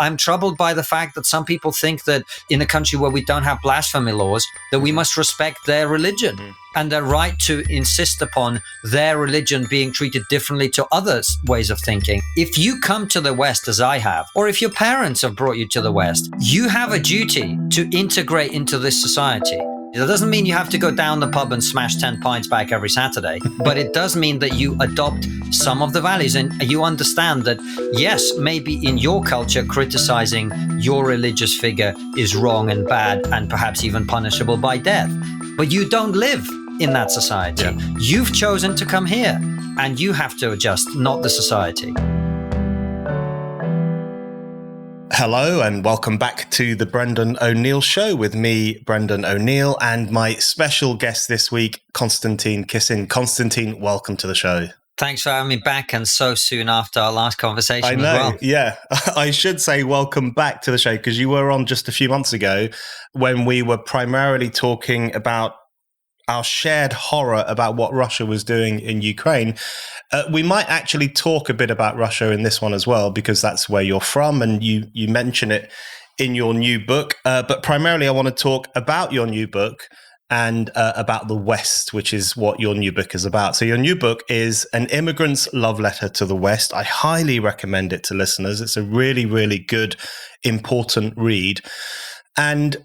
I'm troubled by the fact that some people think that in a country where we don't have blasphemy laws, that we must respect their religion and their right to insist upon their religion being treated differently to others' ways of thinking. If you come to the West, as I have, or if your parents have brought you to the West, you have a duty to integrate into this society. That doesn't mean you have to go down the pub and smash 10 pints back every Saturday, but it does mean that you adopt some of the values and you understand that, yes, maybe in your culture, criticizing your religious figure is wrong and bad and perhaps even punishable by death. But you don't live in that society. Yeah. You've chosen to come here and you have to adjust, not the society. Hello and welcome back to the Brendan O'Neill Show with me, Brendan O'Neill, and my special guest this week, Konstantin Kisin. Konstantin, welcome to the show. Thanks for having me back, and so soon after our last conversation I know, as well. Yeah. I should say welcome back to the show because you were on just a few months ago when we were primarily talking about our shared horror about what Russia was doing in Ukraine. We might actually talk a bit about Russia in this one as well, because that's where you're from and you mention it in your new book. But primarily, I want to talk about your new book and about the West, which is what your new book is about. So your new book is An Immigrant's Love Letter to the West. I highly recommend it to listeners. It's a really, really good, important read. And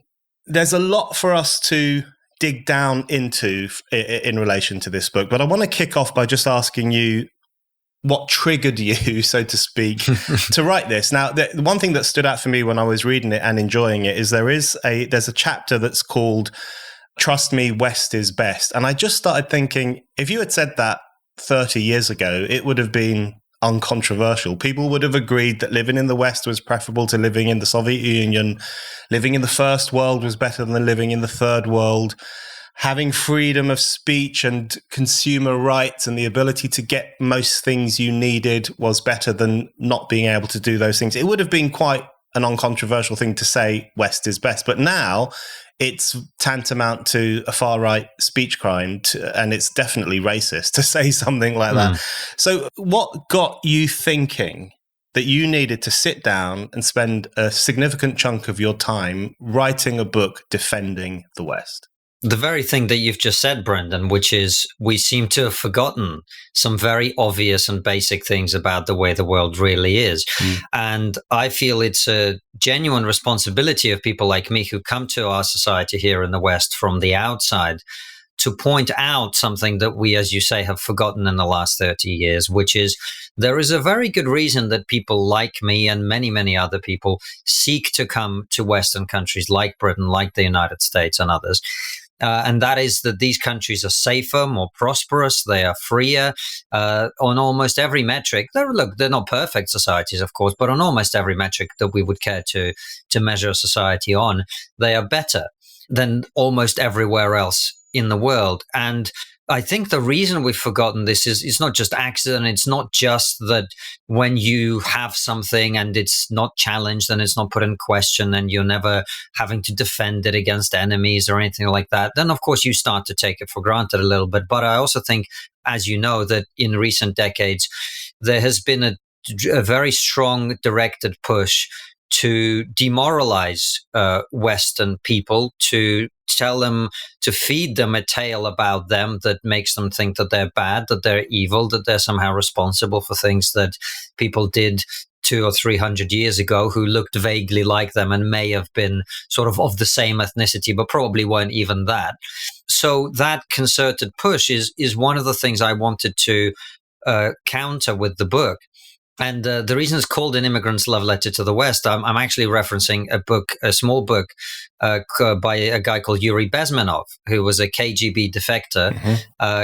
there's a lot for us to dig down into in relation to this book. But I want to kick off by just asking you what triggered you, so to speak, to write this. Now, the one thing that stood out for me when I was reading it and enjoying it is there's a chapter that's called Trust Me, West is Best. And I just started thinking, if you had said that 30 years ago, it would have been uncontroversial. People would have agreed that living in the West was preferable to living in the Soviet Union. Living in the first world was better than living in the third world. Having freedom of speech and consumer rights and the ability to get most things you needed was better than not being able to do those things. It would have been quite an uncontroversial thing to say West is best. But now it's tantamount to a far-right speech crime, and it's definitely racist to say something like that. So what got you thinking that you needed to sit down and spend a significant chunk of your time writing a book defending the West? The very thing that you've just said, Brendan, which is we seem to have forgotten some very obvious and basic things about the way the world really is. And I feel it's a genuine responsibility of people like me who come to our society here in the West from the outside to point out something that we, as you say, have forgotten in the last 30 years, which is there is a very good reason that people like me and many, many other people seek to come to Western countries like Britain, like the United States and others. And that is that these countries are safer, more prosperous, they are freer on almost every metric. They're not perfect societies, of course, but on almost every metric that we would care to measure a society on, they are better than almost everywhere else in the world. And I think the reason we've forgotten this is it's not just accident. It's not just that when you have something and it's not challenged and it's not put in question and you're never having to defend it against enemies or anything like that, then of course you start to take it for granted a little bit. But I also think, as you know, that in recent decades, there has been a very strong directed push to demoralize Western people, to tell them, to feed them a tale about them that makes them think that they're bad, that they're evil, that they're somehow responsible for things that people did 200 or 300 years ago who looked vaguely like them and may have been sort of the same ethnicity, but probably weren't even that. So that concerted push is one of the things I wanted to counter with the book. And the reason it's called An Immigrant's Love Letter to the West, I'm actually referencing a small book by a guy called Yuri Bezmenov, who was a KGB defector,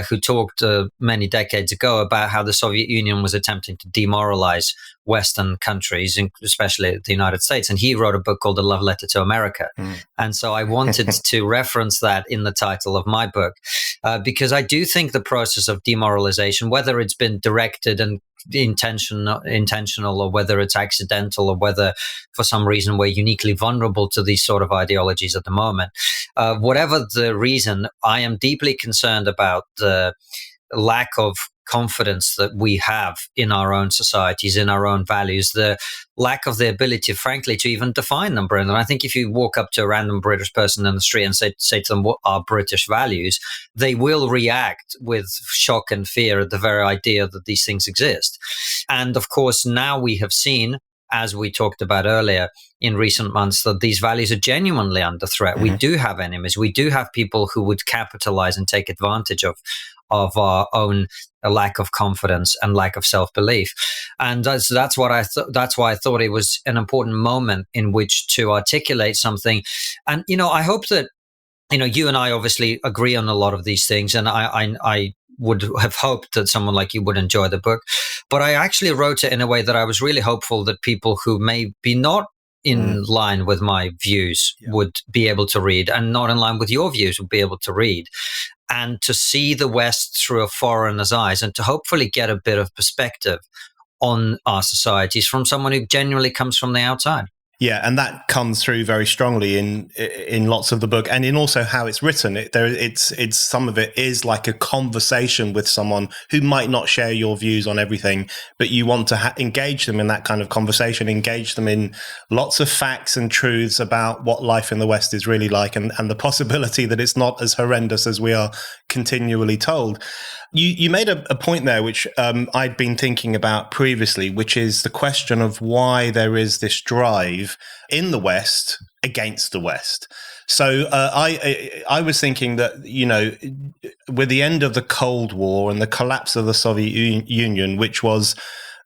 who talked many decades ago about how the Soviet Union was attempting to demoralize Western countries, especially the United States. And he wrote a book called A Love Letter to America. And so I wanted to reference that in the title of my book, because I do think the process of demoralization, whether it's been directed and intentional or whether it's accidental or whether for some reason we're uniquely vulnerable to these sort of ideologies at the moment. Whatever the reason, I am deeply concerned about the lack of confidence that we have in our own societies, in our own values, the lack of the ability, frankly, to even define them, Brendan. I think if you walk up to a random British person in the street and say to them, what are British values, they will react with shock and fear at the very idea that these things exist. And of course, now we have seen, as we talked about earlier in recent months, that these values are genuinely under threat. We do have enemies. We do have people who would capitalize and take advantage of our own lack of confidence and lack of self-belief. And that's why I thought it was an important moment in which to articulate something. And, I hope that, you and I obviously agree on a lot of these things. And I would have hoped that someone like you would enjoy the book. But I actually wrote it in a way that I was really hopeful that people who may be not in line with my views would be able to read, and not in line with your views would be able to read, and to see the West through a foreigner's eyes, and to hopefully get a bit of perspective on our societies from someone who genuinely comes from the outside. Yeah, and that comes through very strongly in lots of the book, and in also how it's written. It's some of it is like a conversation with someone who might not share your views on everything, but you want to engage them in that kind of conversation, engage them in lots of facts and truths about what life in the West is really like, and the possibility that it's not as horrendous as we are continually told. You made a point there, which I'd been thinking about previously, which is the question of why there is this drive in the West against the West. So I was thinking that, with the end of the Cold War and the collapse of the Soviet Union, which was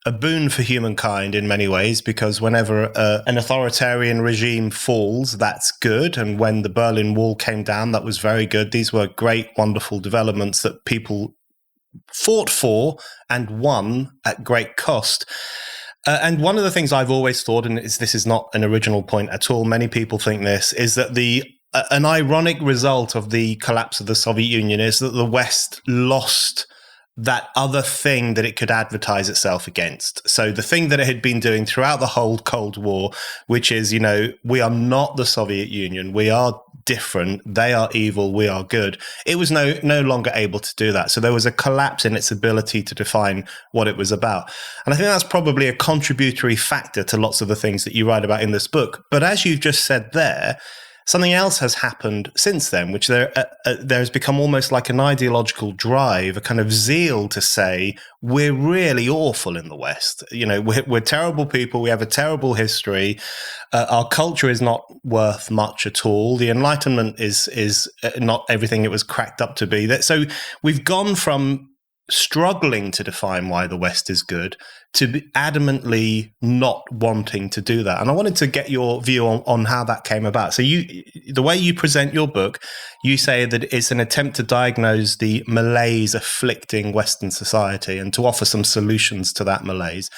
a boon for humankind in many ways, because whenever an authoritarian regime falls, that's good. And when the Berlin Wall came down, that was very good. These were great, wonderful developments that people fought for and won at great cost. And one of the things I've always thought, and this is not an original point at all, many people think this, is that an ironic result of the collapse of the Soviet Union is that the West lost that other thing that it could advertise itself against. So the thing that it had been doing throughout the whole Cold War, which is, we are not the Soviet Union, we are different, they are evil, we are good. It was no longer able to do that. So there was a collapse in its ability to define what it was about. And I think that's probably a contributory factor to lots of the things that you write about in this book. But as you've just said there, something else has happened since then, which there has become almost like an ideological drive, a kind of zeal to say, we're really awful in the West. We're terrible people. We have a terrible history. Our culture is not worth much at all. The Enlightenment is not everything it was cracked up to be. So we've gone from struggling to define why the West is good to be adamantly not wanting to do that. And I wanted to get your view on how that came about. So the way you present your book, you say that it's an attempt to diagnose the malaise afflicting Western society and to offer some solutions to that malaise.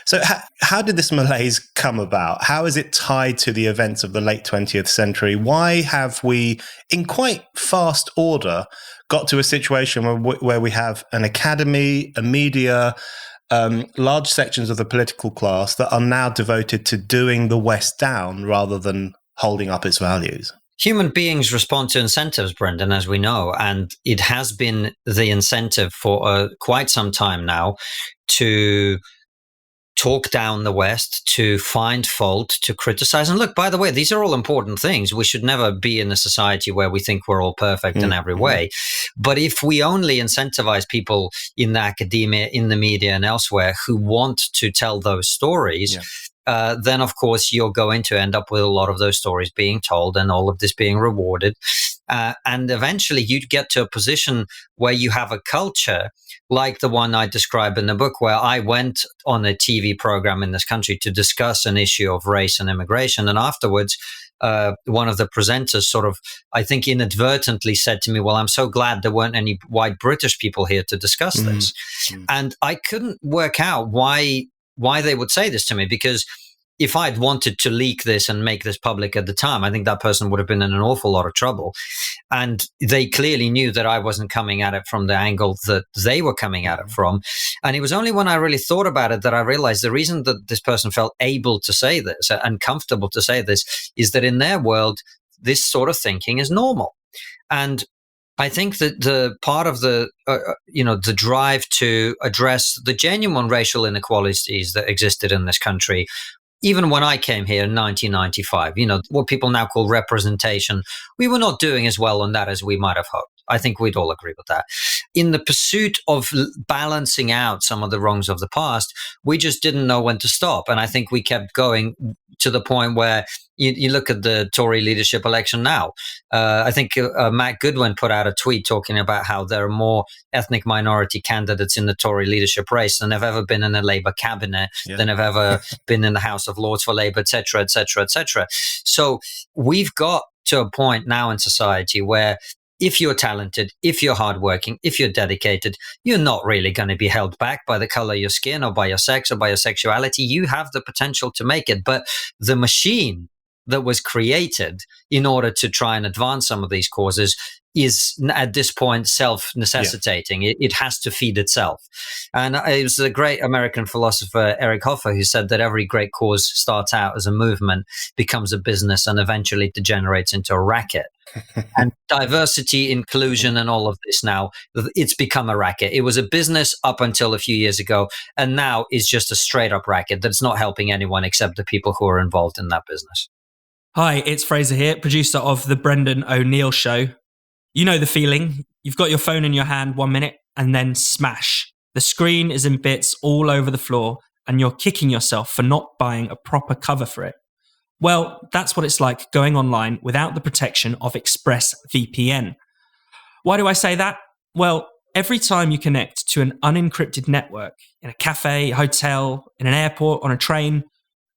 So how did this malaise come about? How is it tied to the events of the late 20th century? Why have we, in quite fast order, got to a situation where we have an academy, a media, large sections of the political class that are now devoted to doing the West down rather than holding up its values? Human beings respond to incentives, Brendan, as we know, and it has been the incentive for quite some time now to talk down the West, to find fault, to criticize. And look, by the way, these are all important things. We should never be in a society where we think we're all perfect in every way. But if we only incentivize people in the academia, in the media and elsewhere who want to tell those stories, then of course you're going to end up with a lot of those stories being told and all of this being rewarded. And eventually you'd get to a position where you have a culture like the one I describe in the book, where I went on a TV program in this country to discuss an issue of race and immigration. And afterwards, one of the presenters sort of, I think inadvertently said to me, well, I'm so glad there weren't any white British people here to discuss this. And I couldn't work out why they would say this to me, because if I'd wanted to leak this and make this public at the time, I think that person would have been in an awful lot of trouble. And they clearly knew that I wasn't coming at it from the angle that they were coming at it from. And it was only when I really thought about it that I realized the reason that this person felt able to say this and comfortable to say this is that in their world, this sort of thinking is normal. And I think that the part of the the drive to address the genuine racial inequalities that existed in this country, even when I came here in 1995, what people now call representation, we were not doing as well on that as we might have hoped. I think we'd all agree with that. In the pursuit of balancing out some of the wrongs of the past, we just didn't know when to stop. And I think we kept going to the point where you look at the Tory leadership election now. I think Matt Goodwin put out a tweet talking about how there are more ethnic minority candidates in the Tory leadership race than have ever been in a Labour cabinet, than have ever been in the House of Lords for Labour, et cetera, et cetera, et cetera. So we've got to a point now in society where if you're talented, if you're hardworking, if you're dedicated, you're not really going to be held back by the color of your skin or by your sex or by your sexuality. You have the potential to make it. But the machine that was created in order to try and advance some of these causes is at this point self-necessitating. It has to feed itself. And it was the great American philosopher Eric Hoffer who said that every great cause starts out as a movement, becomes a business, and eventually degenerates into a racket. And diversity, inclusion, and all of this now, it's become a racket. It was a business up until a few years ago, and now is just a straight up racket that's not helping anyone except the people who are involved in that business. Hi, it's Fraser here, producer of The Brendan O'Neill Show. You know the feeling. You've got your phone in your hand 1 minute and then smash. The screen is in bits all over the floor and you're kicking yourself for not buying a proper cover for it. Well, that's what it's like going online without the protection of ExpressVPN. Why do I say that? Well, every time you connect to an unencrypted network in a cafe, hotel, in an airport, on a train,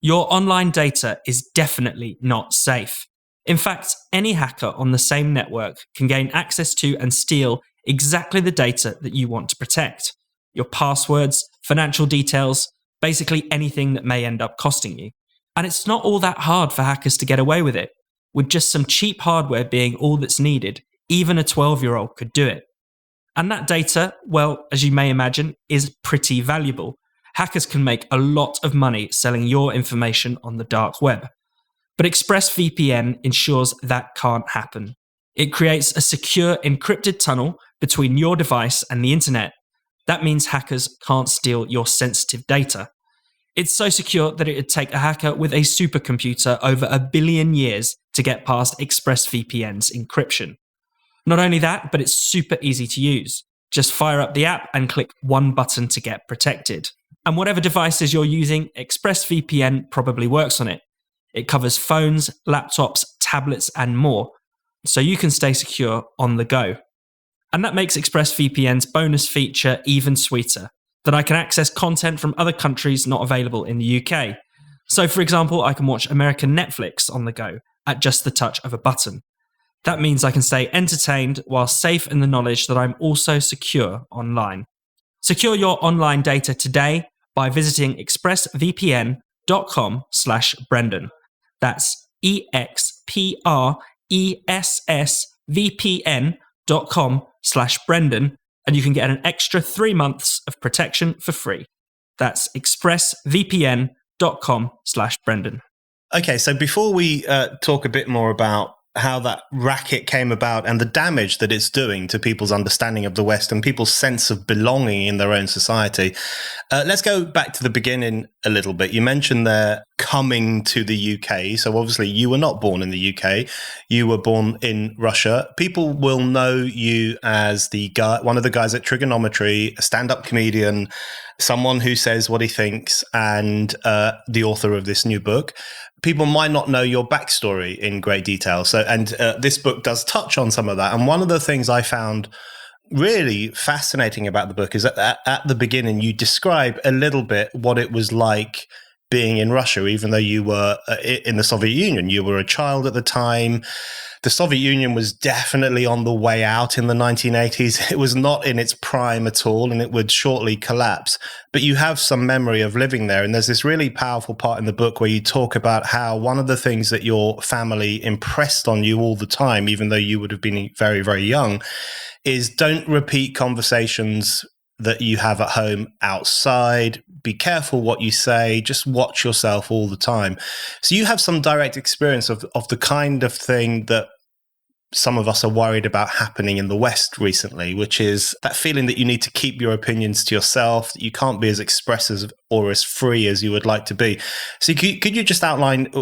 your online data is definitely not safe. In fact, any hacker on the same network can gain access to and steal exactly the data that you want to protect. Your passwords, financial details, basically anything that may end up costing you. And it's not all that hard for hackers to get away with it. With just some cheap hardware being all that's needed, even a 12-year-old could do it. And that data, well, as you may imagine, is pretty valuable. Hackers can make a lot of money selling your information on the dark web. But ExpressVPN ensures that can't happen. It creates a secure encrypted tunnel between your device and the internet. That means hackers can't steal your sensitive data. It's so secure that it would take a hacker with a supercomputer over 1 billion years to get past ExpressVPN's encryption. Not only that, but it's super easy to use. Just fire up the app and click one button to get protected. And whatever devices you're using, ExpressVPN probably works on it. It covers phones, laptops, tablets, and more, so you can stay secure on the go. And that makes ExpressVPN's bonus feature even sweeter, that I can access content from other countries not available in the UK. So, for example, I can watch American Netflix on the go at just the touch of a button. That means I can stay entertained while safe in the knowledge that I'm also secure online. Secure your online data today by visiting expressvpn.com/Brendan. That's expressvpn.com/Brendan, and you can get an extra 3 months of protection for free. That's expressvpn.com/Brendan. Okay, so before we talk a bit more about how that racket came about and the damage that it's doing to people's understanding of the West and people's sense of belonging in their own society, let's go back to the beginning a little bit. You mentioned there coming to the UK. So obviously you were not born in the UK. You were born in Russia. People will know you as the guy, one of the guys at Triggernometry, a stand-up comedian, someone who says what he thinks, and the author of this new book. People might not know your backstory in great detail. So, and this book does touch on some of that. And one of the things I found really fascinating about the book is that at the beginning, you describe a little bit what it was like being in Russia, even though you were in the Soviet Union. You were a child at the time. The Soviet Union was definitely on the way out in the 1980s. It was not in its prime at all, and it would shortly collapse. But you have some memory of living there. And there's this really powerful part in the book where you talk about how one of the things that your family impressed on you all the time, even though you would have been very, very young, is don't repeat conversations that you have at home outside. Be careful what you say. Just watch yourself all the time. So you have some direct experience of the kind of thing that some of us are worried about happening in the West recently, which is that feeling that you need to keep your opinions to yourself, that you can't be as expressive or as free as you would like to be. So could you just outline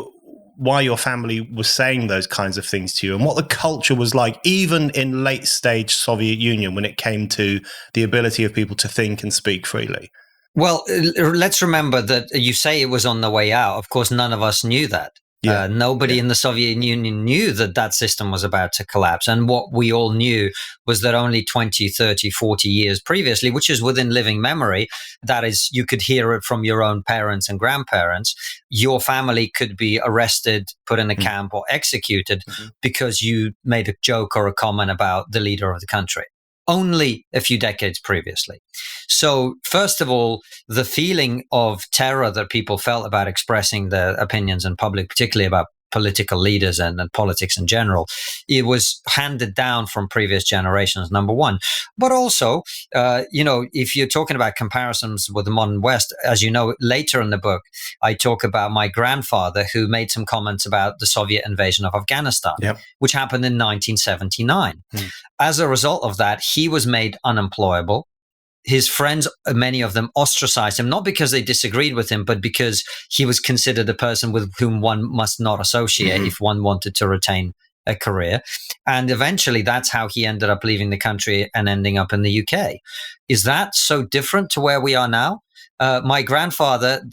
why your family was saying those kinds of things to you and what the culture was like, even in late stage Soviet Union, when it came to the ability of people to think and speak freely? Well, let's remember that you say it was on the way out. Of course, none of us knew that. Nobody in the Soviet Union knew that that system was about to collapse. And what we all knew was that only 20, 30, 40 years previously, which is within living memory, that is, you could hear it from your own parents and grandparents, your family could be arrested, put in a camp, or executed because you made a joke or a comment about the leader of the country. Only a few decades previously. So first of all, the feeling of terror that people felt about expressing their opinions in public, particularly about political leaders and politics in general, it was handed down from previous generations, number one. But also, if you're talking about comparisons with the modern West, as you know, later in the book, I talk about my grandfather who made some comments about the Soviet invasion of Afghanistan, which happened in 1979. As a result of that, he was made unemployable. His friends, many of them ostracized him, not because they disagreed with him, but because he was considered a person with whom one must not associate if one wanted to retain a career. And eventually that's how he ended up leaving the country and ending up in the UK. Is that so different to where we are now? My grandfather,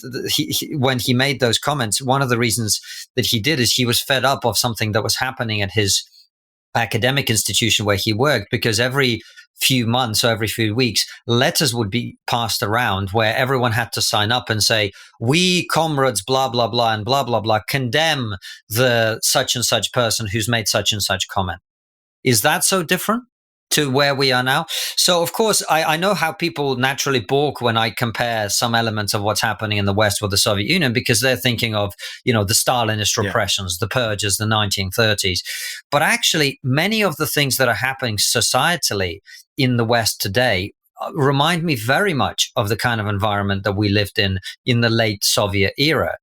when he made those comments, one of the reasons that he did is he was fed up of something that was happening at his academic institution where he worked, because every few months or every few weeks, letters would be passed around where everyone had to sign up and say, we comrades, blah, blah, blah, and blah, blah, blah, condemn the such and such person who's made such and such comment. Is that so different to where we are now? So, of course, I know how people naturally balk when I compare some elements of what's happening in the West with the Soviet Union, because they're thinking of, the Stalinist repressions, the purges, the 1930s. But actually, many of the things that are happening societally in the West today remind me very much of the kind of environment that we lived in the late Soviet era.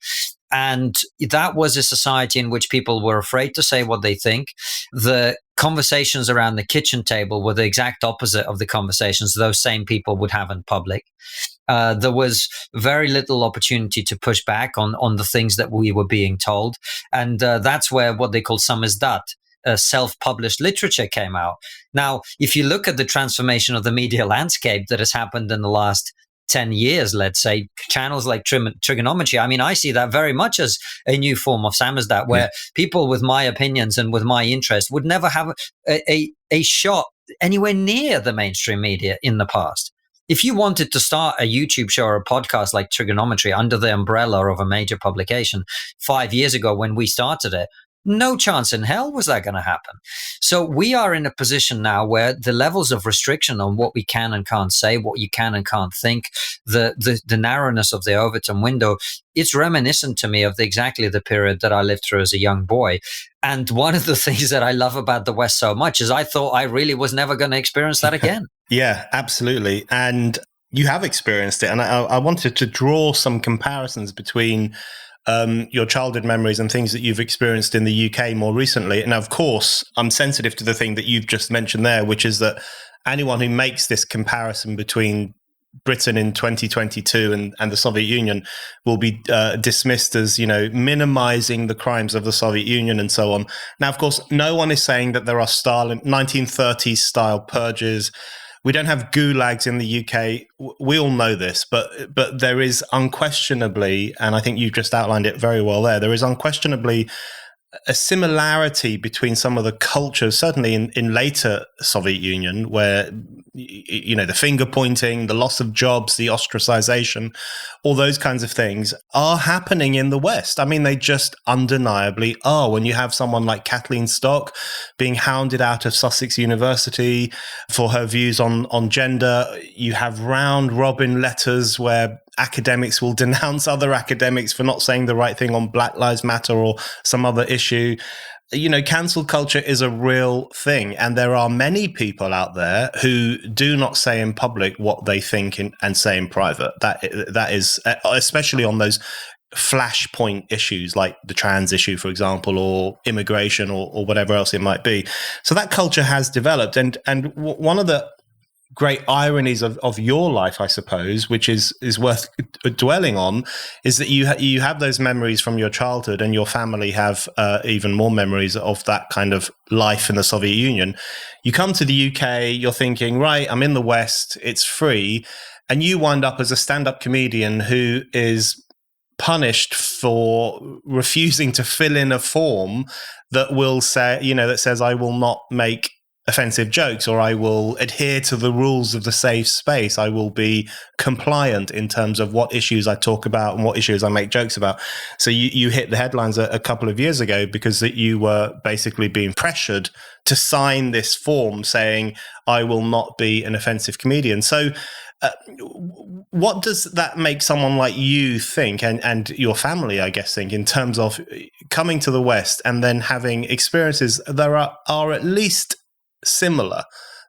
And that was a society in which people were afraid to say what they think. The conversations around the kitchen table were the exact opposite of the conversations those same people would have in public. There was very little opportunity to push back on the things that we were being told. And that's where what they call samizdat, self-published literature, came out. Now, if you look at the transformation of the media landscape that has happened in the last 10 years, let's say, channels like Triggernometry, I mean, I see that very much as a new form of samizdat, where people with my opinions and with my interest would never have a shot anywhere near the mainstream media in the past. If you wanted to start a YouTube show or a podcast like Triggernometry under the umbrella of a major publication 5 years ago when we started it, no chance in hell was that going to happen. So we are in a position now where the levels of restriction on what we can and can't say, what you can and can't think, the narrowness of the Overton window, it's reminiscent to me of exactly the period that I lived through as a young boy. And one of the things that I love about the West so much is I thought I really was never going to experience that again. Yeah, absolutely. And you have experienced it. And I wanted to draw some comparisons between your childhood memories and things that you've experienced in the UK more recently. And of course, I'm sensitive to the thing that you've just mentioned there, which is that anyone who makes this comparison between Britain in 2022 and the Soviet Union will be dismissed as, minimizing the crimes of the Soviet Union and so on. Now, of course, no one is saying that there are 1930s style purges. We don't have gulags in the UK. We all know this, but there is unquestionably, and I think you've just outlined it very well there is unquestionably a similarity between some of the cultures, certainly in later Soviet Union, where, the finger pointing, the loss of jobs, the ostracization, all those kinds of things are happening in the West. I mean, they just undeniably are. When you have someone like Kathleen Stock being hounded out of Sussex University for her views on gender, you have round robin letters where academics will denounce other academics for not saying the right thing on Black Lives Matter or some other issue. Cancel culture is a real thing. And there are many people out there who do not say in public what they think and say in private. That is, especially on those flashpoint issues like the trans issue, for example, or immigration or whatever else it might be. So that culture has developed. And one of the great ironies of your life, I suppose, which is worth dwelling on, is that you have those memories from your childhood, and your family have even more memories of that kind of life in the Soviet Union. You come to the UK, you're thinking, right, I'm in the West, it's free, and you wind up as a stand-up comedian who is punished for refusing to fill in a form that will say, that says, I will not make offensive jokes, or I will adhere to the rules of the safe space. I will be compliant in terms of what issues I talk about and what issues I make jokes about. So you hit the headlines a couple of years ago because that you were basically being pressured to sign this form saying, I will not be an offensive comedian. So what does that make someone like you think, and your family, I guess, think, in terms of coming to the West and then having experiences that are at least similar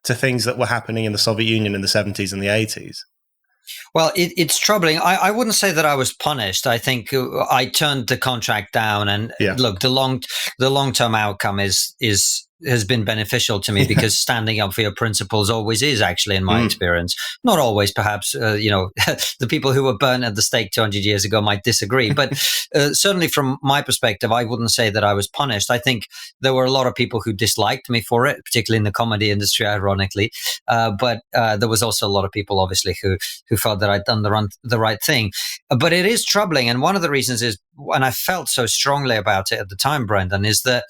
to things that were happening in the Soviet Union in the 70s and the 80s? Well, it's troubling. I wouldn't say that I was punished. I think I turned the contract down, and look, the long-term outcome has been beneficial to me because standing up for your principles always is, actually, in my experience. Not always, perhaps, the people who were burned at the stake 200 years ago might disagree, but certainly from my perspective, I wouldn't say that I was punished. I think there were a lot of people who disliked me for it, particularly in the comedy industry, ironically. But there was also a lot of people, obviously, who felt that I'd done the right thing. But it is troubling. And one of the reasons is, and I felt so strongly about it at the time, Brendan, is that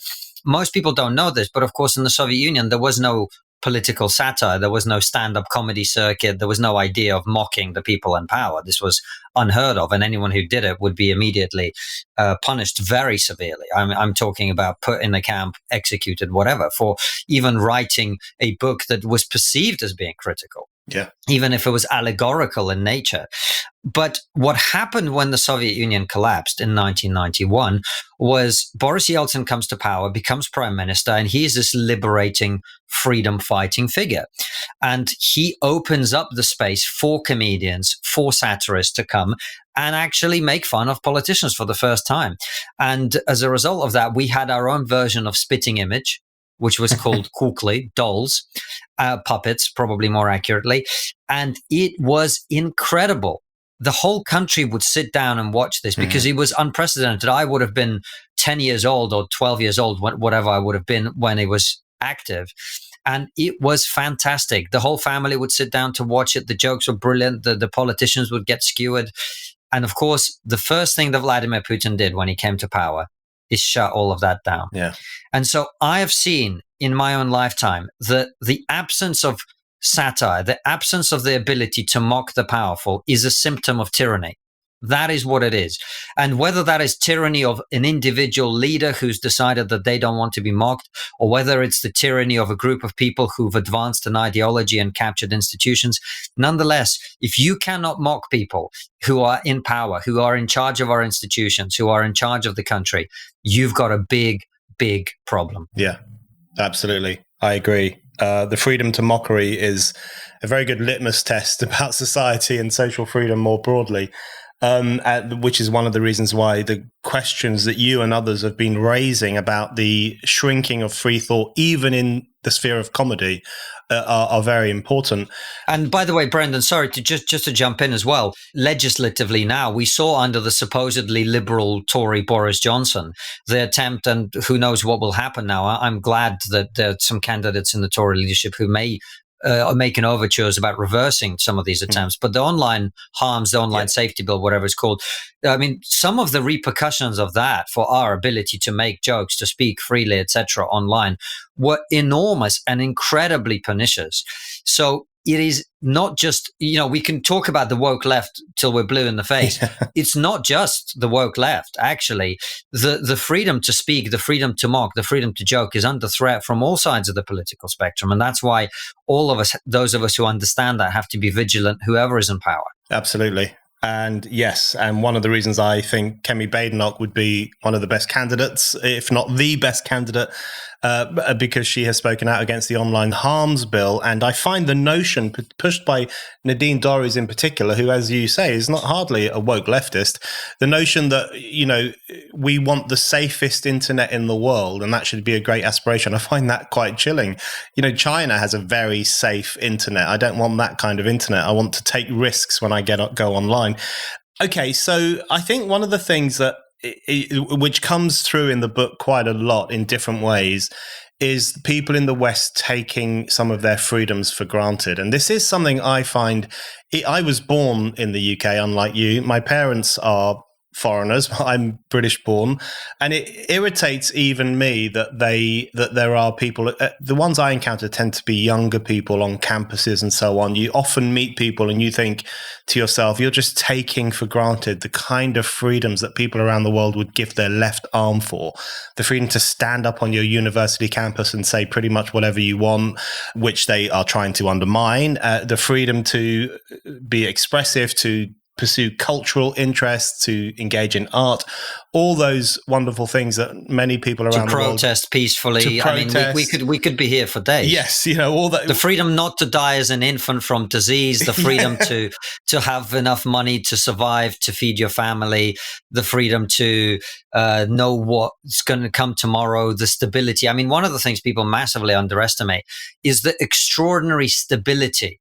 most people don't know this, but of course, in the Soviet Union, there was no political satire. There was no stand-up comedy circuit. There was no idea of mocking the people in power. This was unheard of, and anyone who did it would be immediately punished very severely. I'm talking about put in a camp, executed, whatever, for even writing a book that was perceived as being critical. Yeah. Even if it was allegorical in nature. But what happened when the Soviet Union collapsed in 1991 was Boris Yeltsin comes to power, becomes prime minister, and he's this liberating, freedom-fighting figure. And he opens up the space for comedians, for satirists to come and actually make fun of politicians for the first time. And as a result of that, we had our own version of Spitting Image, which was called Kukli, dolls, puppets, probably more accurately. And it was incredible. The whole country would sit down and watch this because it was unprecedented. I would have been 10 years old or 12 years old, whatever I would have been when it was active. And it was fantastic. The whole family would sit down to watch it. The jokes were brilliant. The politicians would get skewered. And of course, the first thing that Vladimir Putin did when he came to power is shut all of that down. Yeah. And so I have seen in my own lifetime that the absence of satire, the absence of the ability to mock the powerful is a symptom of tyranny. That is what it is. And whether that is tyranny of an individual leader who's decided that they don't want to be mocked, or whether it's the tyranny of a group of people who've advanced an ideology and captured institutions, nonetheless, if you cannot mock people who are in power, who are in charge of our institutions, who are in charge of the country, you've got a big, big problem. Yeah, absolutely. I agree. The freedom to mockery is a very good litmus test about society and social freedom more broadly, which is one of the reasons why the questions that you and others have been raising about the shrinking of free thought, even in the sphere of comedy, are very important. And by the way, Brendan, sorry to just to jump in as well. Legislatively now, we saw under the supposedly liberal Tory Boris Johnson, the attempt, and who knows what will happen now. I'm glad that there are some candidates in the Tory leadership who may are making overtures about reversing some of these attempts. But the online harms, the online safety bill, whatever it's called, I mean, some of the repercussions of that for our ability to make jokes, to speak freely, etc., online were enormous and incredibly pernicious. So it is not just, we can talk about the woke left till we're blue in the face. It's not just the woke left. Actually, the freedom to speak, the freedom to mock, the freedom to joke is under threat from all sides of the political spectrum. And that's why all of us, those of us who understand that, have to be vigilant, whoever is in power. Absolutely. And yes, and one of the reasons I think Kemi Badenoch would be one of the best candidates, if not the best candidate because she has spoken out against the online harms bill. And I find the notion pushed by Nadine Dorries in particular, who, as you say, is not hardly a woke leftist, the notion that, we want the safest internet in the world, and that should be a great aspiration. I find that quite chilling. China has a very safe internet. I don't want that kind of internet. I want to take risks when I go online. Okay, so I think one of the things that which comes through in the book quite a lot in different ways is people in the West taking some of their freedoms for granted. And this is something I find. I was born in the UK, unlike you. My parents are foreigners. I'm British born, and it irritates even me that there are people. The ones I encounter tend to be younger people on campuses and so on. You often meet people and you think to yourself, you're just taking for granted the kind of freedoms that people around the world would give their left arm for. The freedom to stand up on your university campus and say pretty much whatever you want, which they are trying to undermine. The freedom to be expressive, to pursue cultural interests, to engage in art, all those wonderful things that many people around the world protest peacefully. To protest. I mean, we could be here for days. Yes, all that. The freedom not to die as an infant from disease, the freedom to have enough money to survive, to feed your family, the freedom to know what's going to come tomorrow, the stability. I mean, one of the things people massively underestimate is the extraordinary stability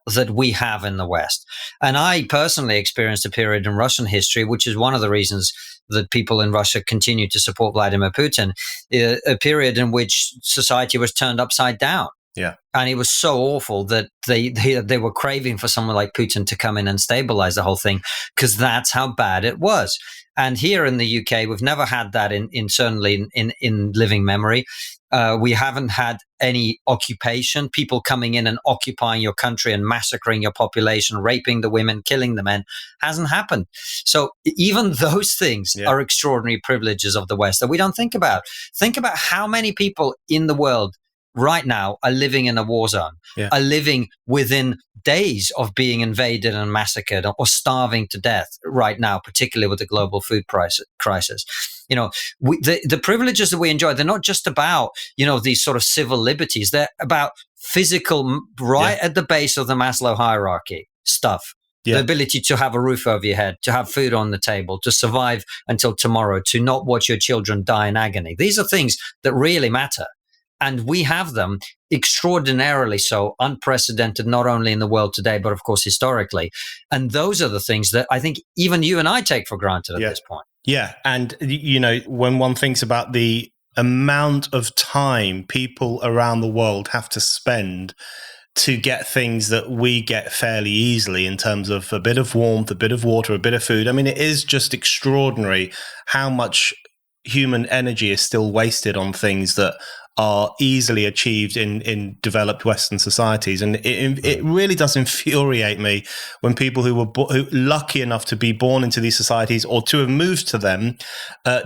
that we have in the West. And I personally experienced a period in Russian history, which is one of the reasons that people in Russia continue to support Vladimir Putin, a period in which society was turned upside down. Yeah. And it was so awful that they were craving for someone like Putin to come in and stabilize the whole thing, because that's how bad it was. And here in the UK, we've never had that certainly in living memory. We haven't had any occupation, people coming in and occupying your country and massacring your population, raping the women, killing the men, hasn't happened. So even those things are extraordinary privileges of the West that we don't think about. Think about how many people in the world right now are living in a war zone, are living within days of being invaded and massacred or starving to death right now, particularly with the global food crisis. The privileges that we enjoy, they're not just about, these sort of civil liberties. They're about physical, at the base of the Maslow hierarchy stuff. The ability to have a roof over your head, to have food on the table, to survive until tomorrow, to not watch your children die in agony. These are things that really matter. And we have them extraordinarily so, unprecedented, not only in the world today, but of course, historically. And those are the things that I think even you and I take for granted at this point. Yeah. And, when one thinks about the amount of time people around the world have to spend to get things that we get fairly easily in terms of a bit of warmth, a bit of water, a bit of food. I mean, it is just extraordinary how much human energy is still wasted on things that are easily achieved in developed Western societies. And it really does infuriate me when people who were lucky enough to be born into these societies or to have moved to them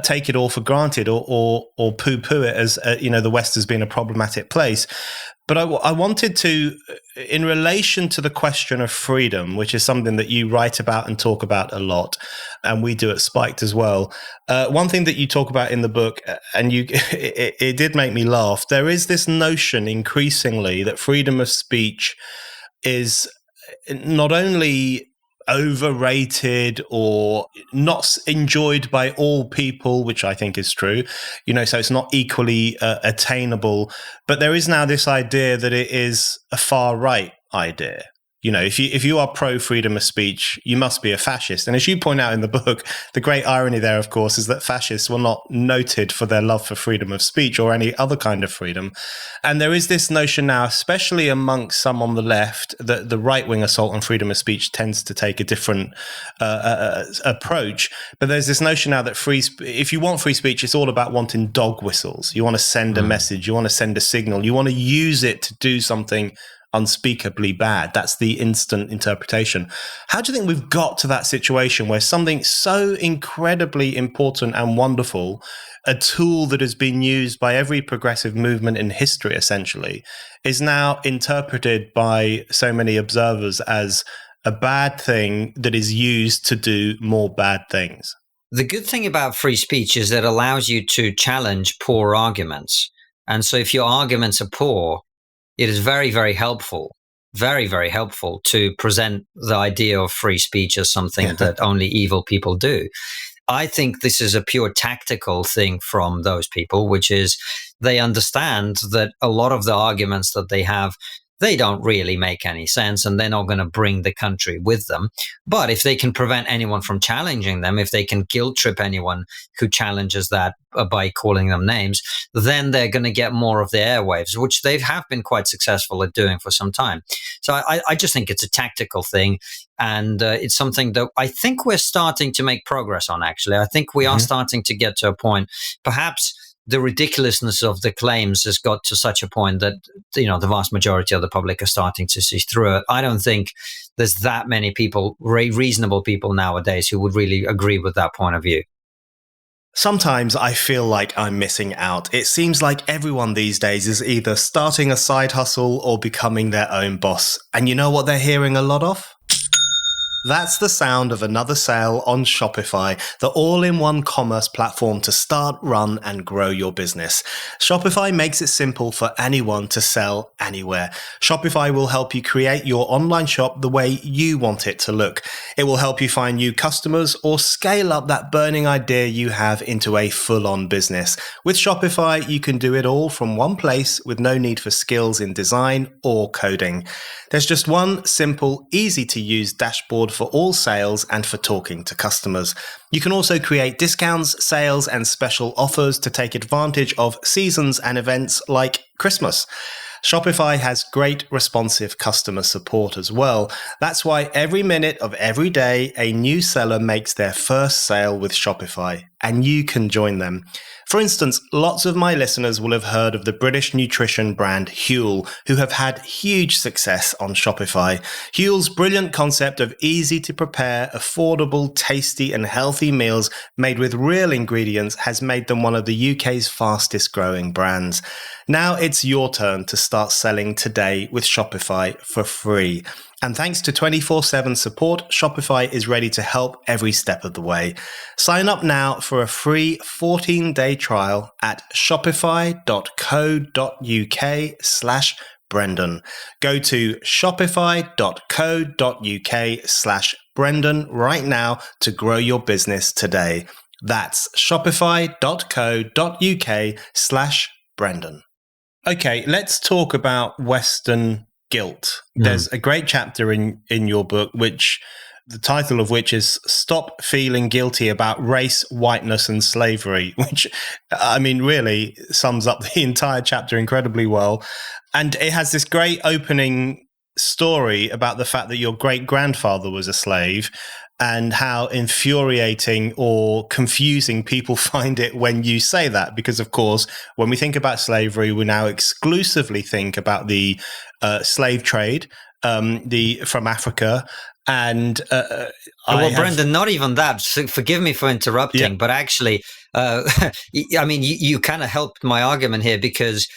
take it all for granted or poo-poo it as, the West has been a problematic place. But I wanted to, in relation to the question of freedom, which is something that you write about and talk about a lot, and we do at Spiked as well. One thing that you talk about in the book, and it did make me laugh, there is this notion increasingly that freedom of speech is not only overrated or not enjoyed by all people, which I think is true, so it's not equally attainable. But there is now this idea that it is a far right idea. If you are pro freedom of speech, you must be a fascist. And as you point out in the book, the great irony there, of course, is that fascists were not noted for their love for freedom of speech or any other kind of freedom. And there is this notion now, especially amongst some on the left, that the right-wing assault on freedom of speech tends to take a different approach. But there's this notion now that if you want free speech, it's all about wanting dog whistles. You want to send a message, you want to send a signal, you want to use it to do something unspeakably bad. That's the instant interpretation. How do you think we've got to that situation where something so incredibly important and wonderful, a tool that has been used by every progressive movement in history, essentially, is now interpreted by so many observers as a bad thing that is used to do more bad things? The good thing about free speech is that it allows you to challenge poor arguments. And so if your arguments are poor, it is very, very helpful to present the idea of free speech as something that only evil people do. I think this is a pure tactical thing from those people, which is they understand that a lot of the arguments that they have, they don't really make any sense, and they're not going to bring the country with them. But if they can prevent anyone from challenging them, if they can guilt trip anyone who challenges that by calling them names, then they're going to get more of the airwaves, which they have been quite successful at doing for some time. So I just think it's a tactical thing. And it's something that I think we're starting to make progress on, actually. I think we are starting to get to a point, perhaps the ridiculousness of the claims has got to such a point that, the vast majority of the public are starting to see through it. I don't think there's that many people, reasonable people nowadays, who would really agree with that point of view. Sometimes I feel like I'm missing out. It seems like everyone these days is either starting a side hustle or becoming their own boss. And you know what they're hearing a lot of? That's the sound of another sale on Shopify, the all-in-one commerce platform to start, run, and grow your business. Shopify makes it simple for anyone to sell anywhere. Shopify will help you create your online shop the way you want it to look. It will help you find new customers or scale up that burning idea you have into a full-on business. With Shopify, you can do it all from one place with no need for skills in design or coding. There's just one simple, easy-to-use dashboard for all sales and for talking to customers. You can also create discounts, sales, and special offers to take advantage of seasons and events like Christmas. Shopify has great responsive customer support as well. That's why every minute of every day, a new seller makes their first sale with Shopify, and you can join them. For instance, lots of my listeners will have heard of the British nutrition brand Huel, who have had huge success on Shopify. Huel's brilliant concept of easy to prepare, affordable, tasty and healthy meals made with real ingredients has made them one of the UK's fastest growing brands. Now it's your turn to start selling today with Shopify for free. And thanks to 24/7 support, Shopify is ready to help every step of the way. Sign up now for a free 14-day trial at shopify.co.uk/Brendan. Go to shopify.co.uk/Brendan right now to grow your business today. That's shopify.co.uk/Brendan. Okay, let's talk about Western guilt. There's a great chapter in your book, which the title of which is Stop Feeling Guilty About Race, Whiteness and Slavery, which, I mean, really sums up the entire chapter incredibly well. And it has this great opening story about the fact that your great-grandfather was a slave and how infuriating or confusing people find it when you say that. Because, of course, when we think about slavery, we now exclusively think about the slave trade from Africa. And Brendan, not even that. So forgive me for interrupting, but actually, I mean, you kind of helped my argument here, because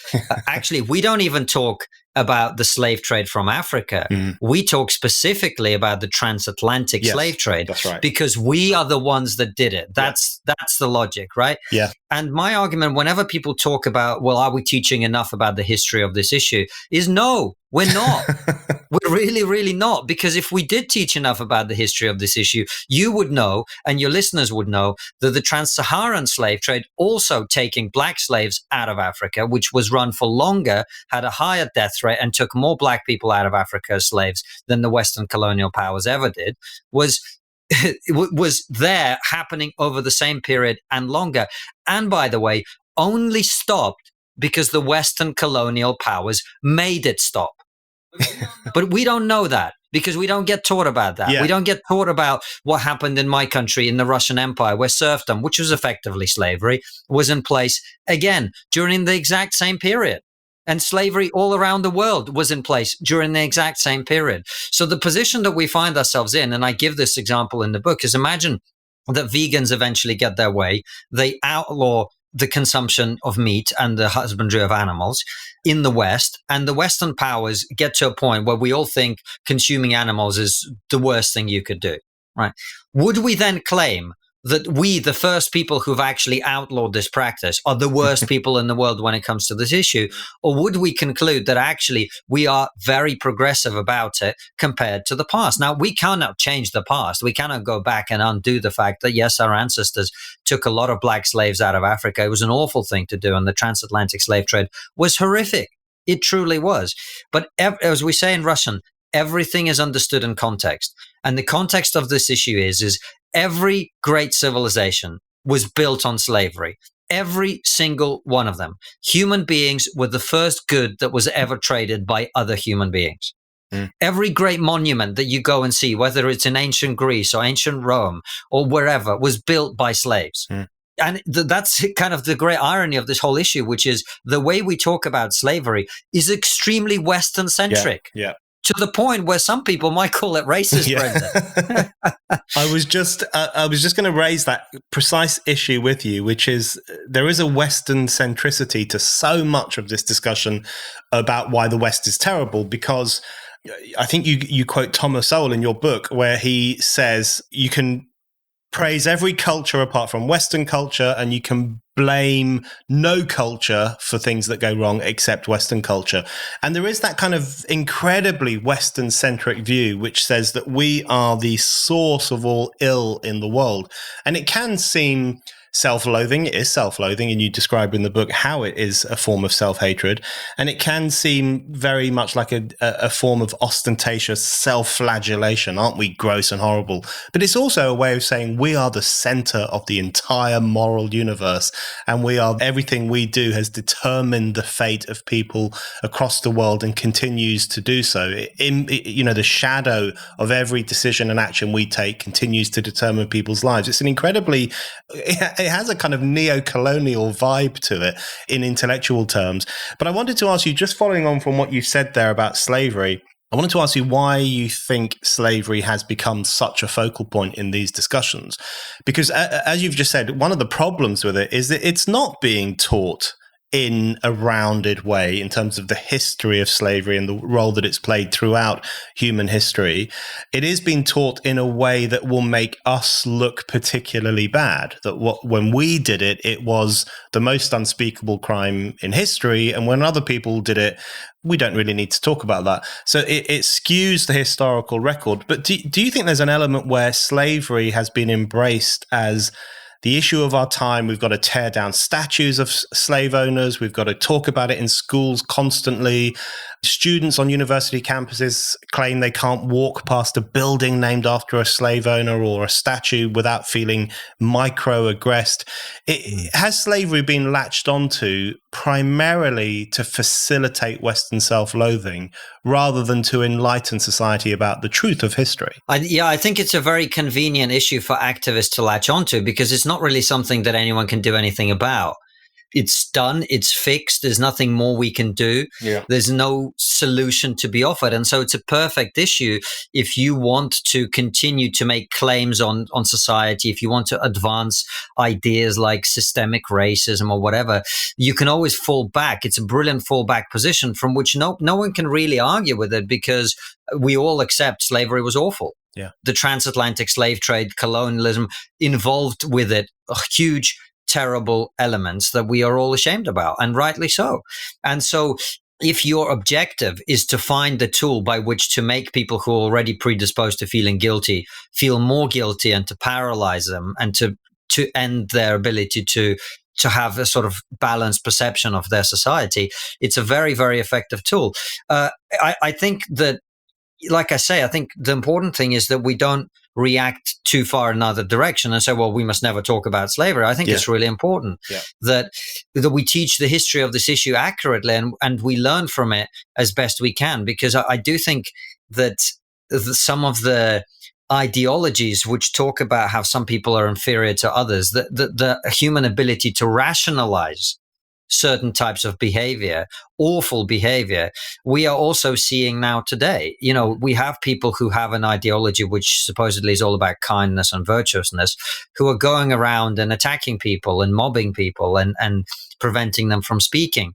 actually, we don't even talk about the slave trade from Africa. We talk specifically about the transatlantic slave trade. That's right. Because we are the ones that did it. That's the logic, right? Yeah. And my argument, whenever people talk about, well, are we teaching enough about the history of this issue, is no, we're not. We're really, really not. Because if we did teach enough about the history of this issue, you would know, and your listeners would know, that the trans-Saharan slave trade, also taking black slaves out of Africa, which was run for longer, had a higher death rate, and took more black people out of Africa as slaves than the Western colonial powers ever did, was there happening over the same period and longer. And by the way, only stopped because the Western colonial powers made it stop. But we don't know that, because we don't get taught about that. Yeah. We don't get taught about what happened in my country, in the Russian Empire, where serfdom, which was effectively slavery, was in place again during the exact same period. And slavery all around the world was in place during the exact same period. So the position that we find ourselves in, and I give this example in the book, is imagine that vegans eventually get their way. They outlaw the consumption of meat and the husbandry of animals in the West, and the Western powers get to a point where we all think consuming animals is the worst thing you could do, right? Would we then claim that we, the first people who've actually outlawed this practice, are the worst people in the world when it comes to this issue? Or would we conclude that actually we are very progressive about it compared to the past? Now, we cannot change the past. We cannot go back and undo the fact that, yes, our ancestors took a lot of black slaves out of Africa. It was an awful thing to do, and the transatlantic slave trade was horrific. It truly was. But as we say in Russian, everything is understood in context. And the context of this issue is every great civilization was built on slavery. Every single one of them. Human beings were the first good that was ever traded by other human beings. Every great monument that you go and see, whether it's in ancient Greece or ancient Rome or wherever, was built by slaves. And that's kind of the great irony of this whole issue, which is the way we talk about slavery is extremely Western-centric. Yeah. To the point where some people might call it racist, Brendan. I was just going to raise that precise issue with you, which is there is a Western centricity to so much of this discussion about why the West is terrible, because I think you quote Thomas Sowell in your book where he says you can praise every culture apart from Western culture, and you can blame no culture for things that go wrong except Western culture. And there is that kind of incredibly Western-centric view which says that we are the source of all ill in the world. And it can seem self-loathing. It is self-loathing, and you describe in the book how it is a form of self-hatred. And it can seem very much like a form of ostentatious self-flagellation. Aren't we gross and horrible? But it's also a way of saying we are the center of the entire moral universe, and everything we do has determined the fate of people across the world and continues to do so. The shadow of every decision and action we take continues to determine people's lives. It's an incredibly... It has a kind of neo-colonial vibe to it in intellectual terms. But I wanted to ask you, just following on from what you said there about slavery, I wanted to ask you why you think slavery has become such a focal point in these discussions. Because as you've just said, one of the problems with it is that it's not being taught in a rounded way in terms of the history of slavery and the role that it's played throughout human history. It is being taught in a way that will make us look particularly bad, that when we did it, it was the most unspeakable crime in history, and when other people did it, we don't really need to talk about that. So it skews the historical record. But do you think there's an element where slavery has been embraced as the issue of our time? We've got to tear down statues of slave owners. We've got to talk about it in schools constantly. Students on university campuses claim they can't walk past a building named after a slave owner or a statue without feeling microaggressed. Has slavery been latched onto primarily to facilitate Western self-loathing rather than to enlighten society about the truth of history? I think it's a very convenient issue for activists to latch onto, because it's not really something that anyone can do anything about. It's done, it's fixed, there's nothing more we can do. There's no solution to be offered. And so it's a perfect issue if you want to continue to make claims on society, if you want to advance ideas like systemic racism or whatever, you can always fall back. It's a brilliant fallback position from which no one can really argue with it, because we all accept slavery was awful. The transatlantic slave trade, colonialism, involved with it a huge terrible elements that we are all ashamed about, and rightly so. And so if your objective is to find the tool by which to make people who are already predisposed to feeling guilty feel more guilty, and to paralyze them, and to end their ability to have a sort of balanced perception of their society, it's a very, very effective tool. I think that, like I say, I think the important thing is that we don't react too far in another direction and say, well, we must never talk about slavery. I think it's really important that we teach the history of this issue accurately, and we learn from it as best we can, because I do think that some of the ideologies which talk about how some people are inferior to others, the human ability to rationalize certain types of behavior, awful behavior, we are also seeing now today. We have people who have an ideology which supposedly is all about kindness and virtuousness, who are going around and attacking people and mobbing people and preventing them from speaking.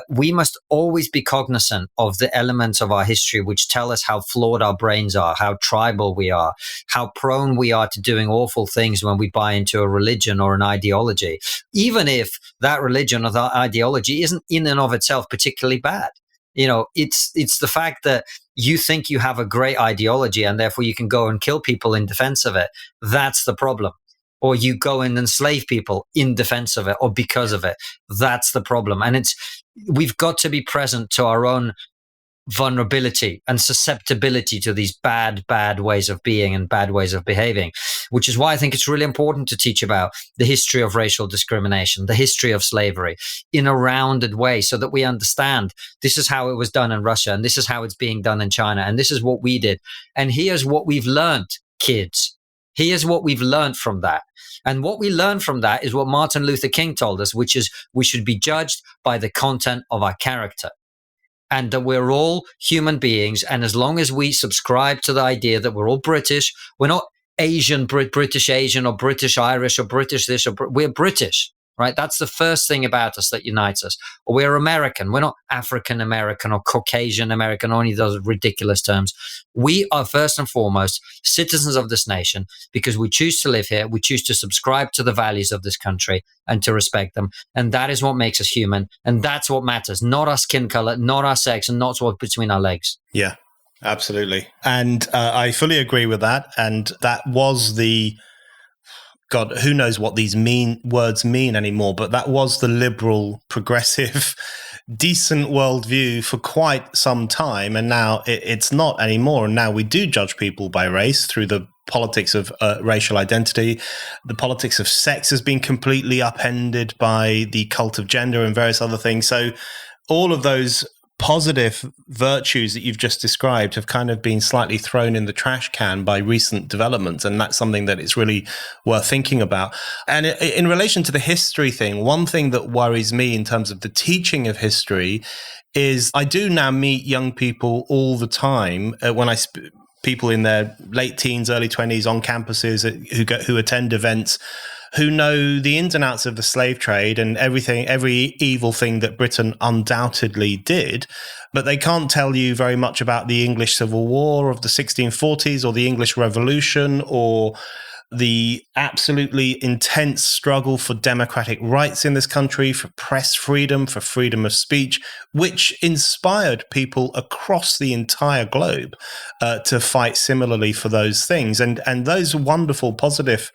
We must always be cognizant of the elements of our history which tell us how flawed our brains are, how tribal we are, how prone we are to doing awful things when we buy into a religion or an ideology, even if that religion or that ideology isn't in and of itself particularly bad. It's the fact that you think you have a great ideology and therefore you can go and kill people in defense of it. That's the problem. Or you go and enslave people in defense of it or because of it. That's the problem. And we've got to be present to our own vulnerability and susceptibility to these bad ways of being and bad ways of behaving, which is why I think it's really important to teach about the history of racial discrimination, the history of slavery in a rounded way, so that we understand this is how it was done in Russia and this is how it's being done in China and this is what we did. And here's what we've learned, kids. Here's what we've learned from that. And what we learned from that is what Martin Luther King told us, which is we should be judged by the content of our character. And that we're all human beings. And as long as we subscribe to the idea that we're all British, we're not Asian, British Asian, or British Irish, or British this, we're British, right? That's the first thing about us that unites us. Or we're American. We're not African American or Caucasian American, or any of those ridiculous terms. We are first and foremost citizens of this nation because we choose to live here. We choose to subscribe to the values of this country and to respect them. And that is what makes us human. And that's what matters, not our skin color, not our sex, and not what's between our legs. Yeah, absolutely. And I fully agree with that. And that was God, who knows what these words mean anymore, but that was the liberal, progressive, decent worldview for quite some time. And now it's not anymore. And now we do judge people by race through the politics of racial identity. The politics of sex has been completely upended by the cult of gender and various other things. So all of those positive virtues that you've just described have kind of been slightly thrown in the trash can by recent developments. And that's something that it's really worth thinking about. And in relation to the history thing, one thing that worries me in terms of the teaching of history is I do now meet young people all the time when people in their late teens, early 20s on campuses who attend events, who know the ins and outs of the slave trade and every evil thing that Britain undoubtedly did, but they can't tell you very much about the English Civil War of the 1640s or the English Revolution or the absolutely intense struggle for democratic rights in this country, for press freedom, for freedom of speech, which inspired people across the entire globe to fight similarly for those things. And those wonderful, positive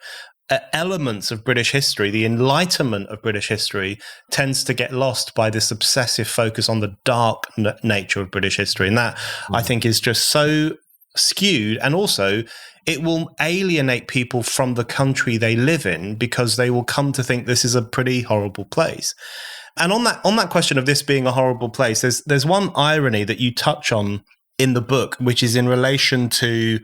elements of British history, the enlightenment of British history, tends to get lost by this obsessive focus on the dark nature of British history. And that, I think, is just so skewed. And also, it will alienate people from the country they live in because they will come to think this is a pretty horrible place. And on that question of this being a horrible place, there's one irony that you touch on in the book, which is in relation to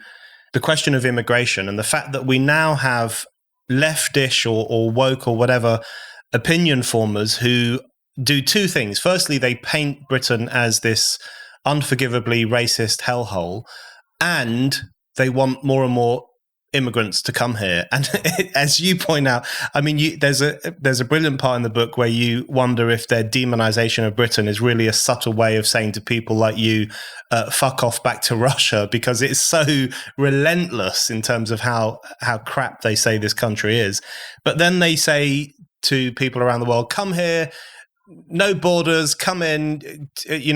the question of immigration and the fact that we now have leftish or woke or whatever opinion formers who do two things. Firstly, they paint Britain as this unforgivably racist hellhole, and they want more and more immigrants to come here. And as you point out, I mean, there's a brilliant part in the book where you wonder if their demonization of Britain is really a subtle way of saying to people like you, fuck off back to Russia, because it's so relentless in terms of how crap they say this country is. But then they say to people around the world, come here, no borders, come in,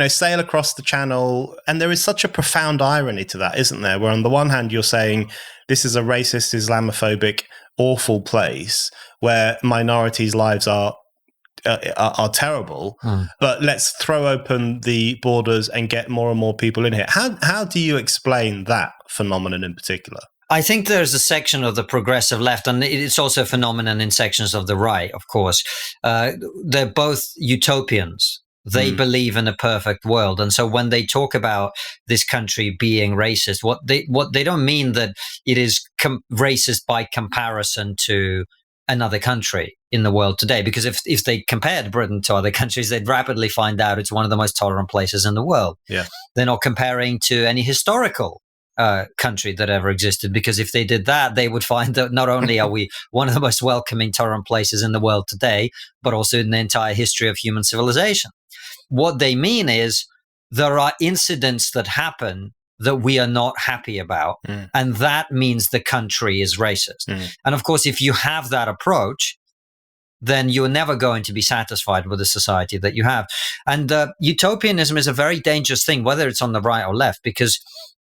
sail across the channel. And there is such a profound irony to that, isn't there? Where on the one hand, you're saying this is a racist, Islamophobic, awful place where minorities' lives are terrible, but let's throw open the borders and get more and more people in here. How do you explain that phenomenon in particular? I think there's a section of the progressive left, and it's also a phenomenon in sections of the right, of course. They're both utopians. They believe in a perfect world. And so when they talk about this country being racist, what they don't mean that it is racist by comparison to another country in the world today. Because if they compared Britain to other countries, they'd rapidly find out it's one of the most tolerant places in the world. Yeah. They're not comparing to any historical country that ever existed, because if they did that, they would find that not only are we one of the most welcoming, tolerant places in the world today, but also in the entire history of human civilization. What they mean is there are incidents that happen that we are not happy about, and that means the country is racist. And of course, if you have that approach, then you're never going to be satisfied with the society that you have. And utopianism is a very dangerous thing, whether it's on the right or left, because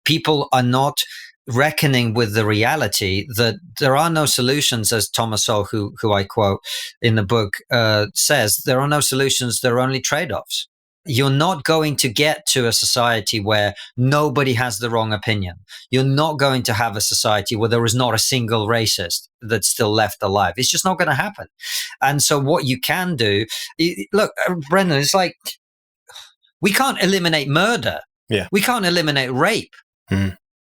people are not reckoning with the reality that there are no solutions, as Thomas Sowell, who I quote in the book, says, there are no solutions, there are only trade-offs. You're not going to get to a society where nobody has the wrong opinion. You're not going to have a society where there is not a single racist that's still left alive. It's just not going to happen. And so what you can do, look, Brendan, it's like, we can't eliminate murder. Yeah. We can't eliminate rape.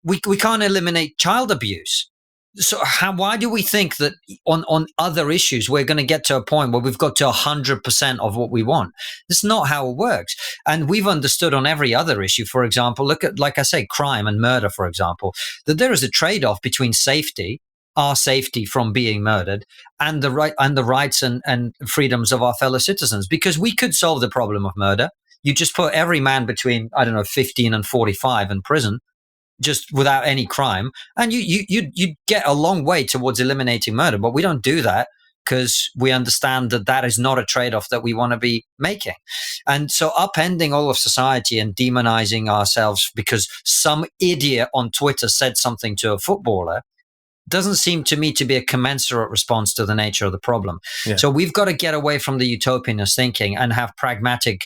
We can't eliminate child abuse. So why do we think that on other issues we're going to get to a point where we've got to 100% of what we want? That's not how it works. And we've understood on every other issue, for example, look at, like I say, crime and murder, for example, that there is a trade-off between safety, our safety from being murdered, and the rights and freedoms of our fellow citizens. Because we could solve the problem of murder. You just put every man between, 15 and 45 in prison, just without any crime, and you get a long way towards eliminating murder. But we don't do that because we understand that that is not a trade-off that we want to be making. And so upending all of society and demonizing ourselves because some idiot on Twitter said something to a footballer doesn't seem to me to be a commensurate response to the nature of the problem. Yeah. So we've got to get away from the utopianist thinking and have pragmatic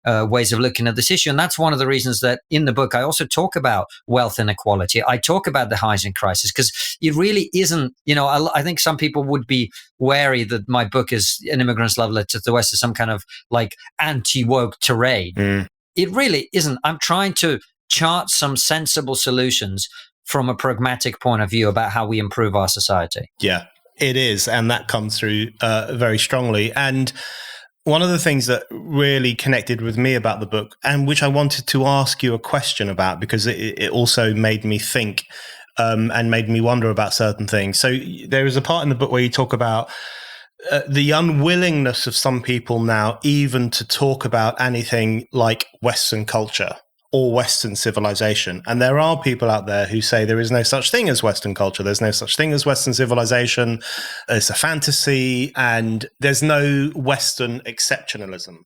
ways of looking at this issue. And that's one of the reasons that in the book, I also talk about wealth inequality. I talk about the housing crisis because it really isn't, I think some people would be wary that my book is An Immigrant's Love Letter to the West is some kind of like anti-woke tirade. It really isn't. I'm trying to chart some sensible solutions from a pragmatic point of view about how we improve our society. Yeah, it is. And that comes through very strongly. And one of the things that really connected with me about the book, and which I wanted to ask you a question about, because it also made me think and made me wonder about certain things. So there is a part in the book where you talk about the unwillingness of some people now even to talk about anything like Western culture or Western civilization. And there are people out there who say there is no such thing as Western culture. There's no such thing as Western civilization. It's a fantasy, and there's no Western exceptionalism.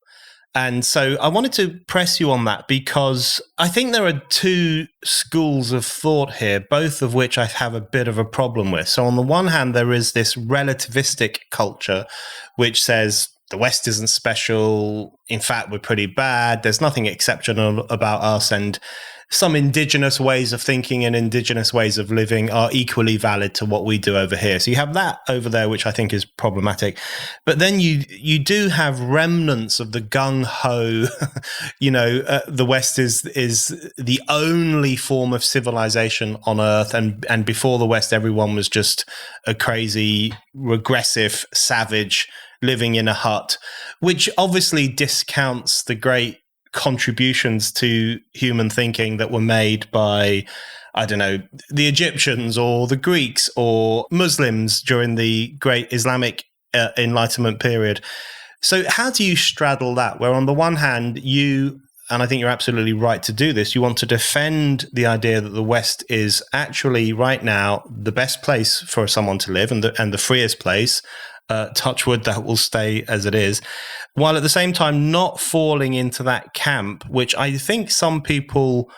And so I wanted to press you on that because I think there are two schools of thought here, both of which I have a bit of a problem with. So on the one hand, there is this relativistic culture, which says the West isn't special. In fact, we're pretty bad. There's nothing exceptional about us. And some indigenous ways of thinking and indigenous ways of living are equally valid to what we do over here. So you have that over there, which I think is problematic. But then you do have remnants of the gung-ho, the West is the only form of civilization on Earth. And before the West, everyone was just a crazy, regressive, savage living in a hut, which obviously discounts the great contributions to human thinking that were made by, the Egyptians or the Greeks or Muslims during the great Islamic Enlightenment period. So how do you straddle that? Where on the one hand, you, and I think you're absolutely right to do this, you want to defend the idea that the West is actually right now the best place for someone to live and the freest place. Touch wood, that will stay as it is, while at the same time not falling into that camp, which I think some people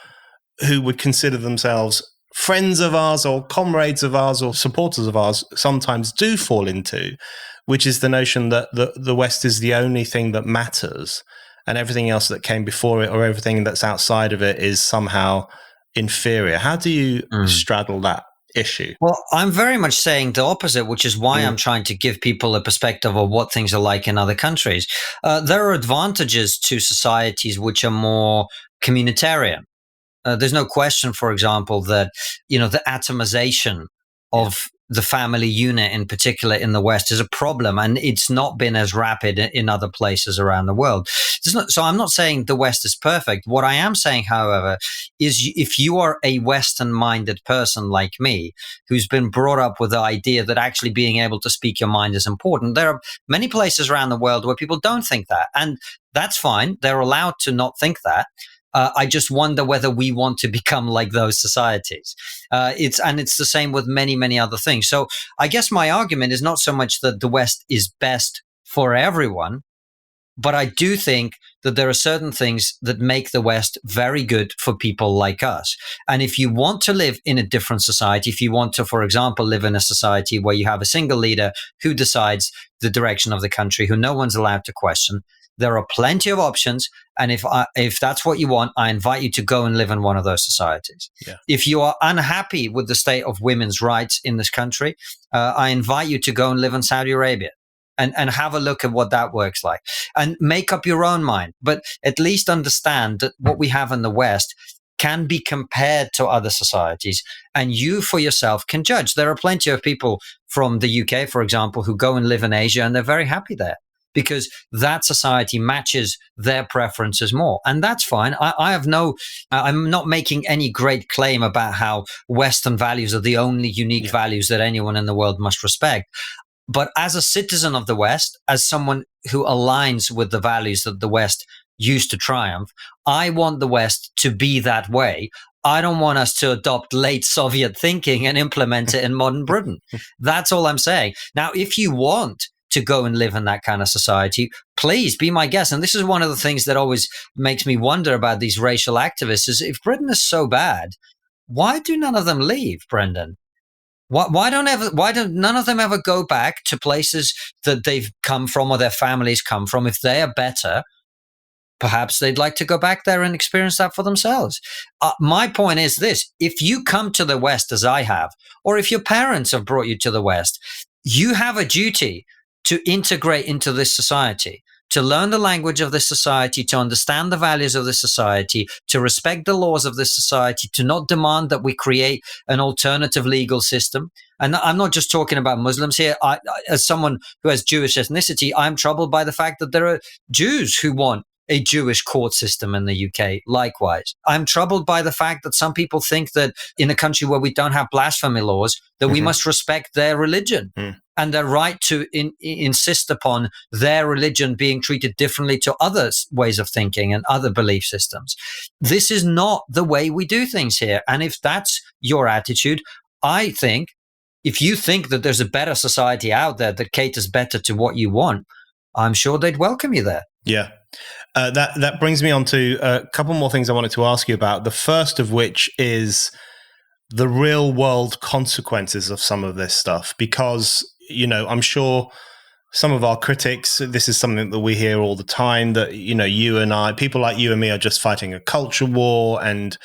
who would consider themselves friends of ours or comrades of ours or supporters of ours sometimes do fall into, which is the notion that the West is the only thing that matters and everything else that came before it or everything that's outside of it is somehow inferior. How do you straddle that issue? Well, I'm very much saying the opposite, which is why I'm trying to give people a perspective of what things are like in other countries. There are advantages to societies which are more communitarian. There's no question, for example, that the atomization of the family unit in particular in the West is a problem, and it's not been as rapid in other places around the world. So I'm not saying the West is perfect. What I am saying, however, is if you are a Western-minded person like me, who's been brought up with the idea that actually being able to speak your mind is important, there are many places around the world where people don't think that. And that's fine. They're allowed to not think that. I just wonder whether we want to become like those societies. It's the same with many, many other things. So I guess my argument is not so much that the West is best for everyone, but I do think that there are certain things that make the West very good for people like us. And if you want to live in a different society, if you want to, for example, live in a society where you have a single leader who decides the direction of the country, who no one's allowed to question, there are plenty of options. And if that's what you want, I invite you to go and live in one of those societies. Yeah. If you are unhappy with the state of women's rights in this country, I invite you to go and live in Saudi Arabia and have a look at what that works like and make up your own mind. But at least understand that what we have in the West can be compared to other societies, and you for yourself can judge. There are plenty of people from the UK, for example, who go and live in Asia and they're very happy there, because that society matches their preferences more. And that's fine. I'm not making any great claim about how Western values are the only unique values that anyone in the world must respect. But as a citizen of the West, as someone who aligns with the values that the West used to triumph, I want the West to be that way. I don't want us to adopt late Soviet thinking and implement it in modern Britain. That's all I'm saying. Now, if you want to go and live in that kind of society, please be my guest. And this is one of the things that always makes me wonder about these racial activists is, if Britain is so bad, why do none of them leave, Brendan? Why don't none of them ever go back to places that they've come from or their families come from? If they are better, perhaps they'd like to go back there and experience that for themselves. My point is this: if you come to the West as I have, or if your parents have brought you to the West, you have a duty to integrate into this society, to learn the language of this society, to understand the values of this society, to respect the laws of this society, to not demand that we create an alternative legal system. And I'm not just talking about Muslims here. As someone who has Jewish ethnicity, I'm troubled by the fact that there are Jews who want a Jewish court system in the UK. Likewise, I'm troubled by the fact that some people think that in a country where we don't have blasphemy laws, that we must respect their religion and their right to insist upon their religion being treated differently to other ways of thinking and other belief systems. This is not the way we do things here. And if that's your attitude, I think if you think that there's a better society out there that caters better to what you want, I'm sure they'd welcome you there. Yeah. That brings me on to a couple more things I wanted to ask you about. The first of which is the real world consequences of some of this stuff, because, I'm sure some of our critics, this is something that we hear all the time, that, you and I, people like you and me are just fighting a culture war and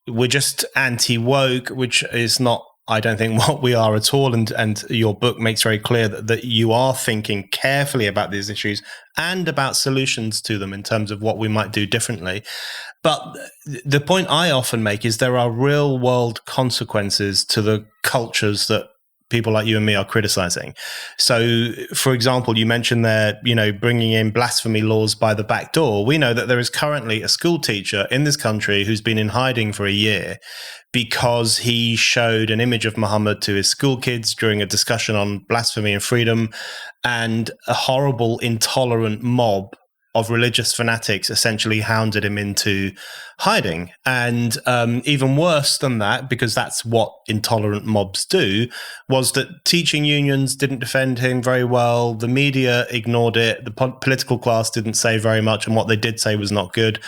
we're just anti-woke, which is not, I don't think, what we are at all. And your book makes very clear that you are thinking carefully about these issues and about solutions to them in terms of what we might do differently. But the point I often make is there are real world consequences to the cultures that people like you and me are criticizing. So, for example, you mentioned there, bringing in blasphemy laws by the back door. We know that there is currently a school teacher in this country who's been in hiding for a year because he showed an image of Muhammad to his school kids during a discussion on blasphemy and freedom, and a horrible, intolerant mob of religious fanatics essentially hounded him into hiding. And even worse than that, because that's what intolerant mobs do, was that teaching unions didn't defend him very well. The media ignored it. The political class didn't say very much, and what they did say was not good.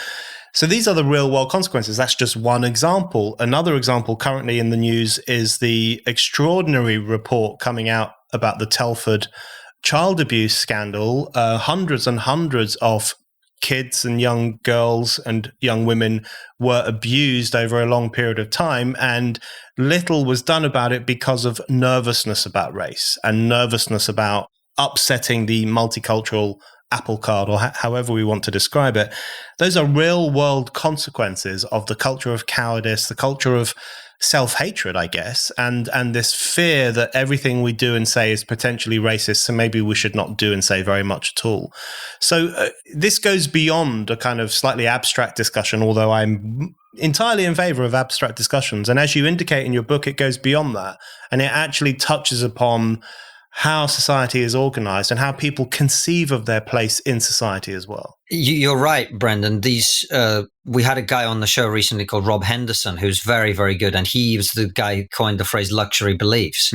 So these are the real world consequences. That's just one example. Another example currently in the news is the extraordinary report coming out about the Telford child abuse scandal. Hundreds and hundreds of kids and young girls and young women were abused over a long period of time, and little was done about it because of nervousness about race and nervousness about upsetting the multicultural apple cart, or however we want to describe it. Those are real world consequences of the culture of cowardice, the culture of self-hatred, I guess, and this fear that everything we do and say is potentially racist, so maybe we should not do and say very much at all. So this goes beyond a kind of slightly abstract discussion, although I'm entirely in favor of abstract discussions. And as you indicate in your book, it goes beyond that, and it actually touches upon how society is organized and how people conceive of their place in society as well. You're right, Brendan. We had a guy on the show recently called Rob Henderson, who's very, very good. And he was the guy who coined the phrase luxury beliefs.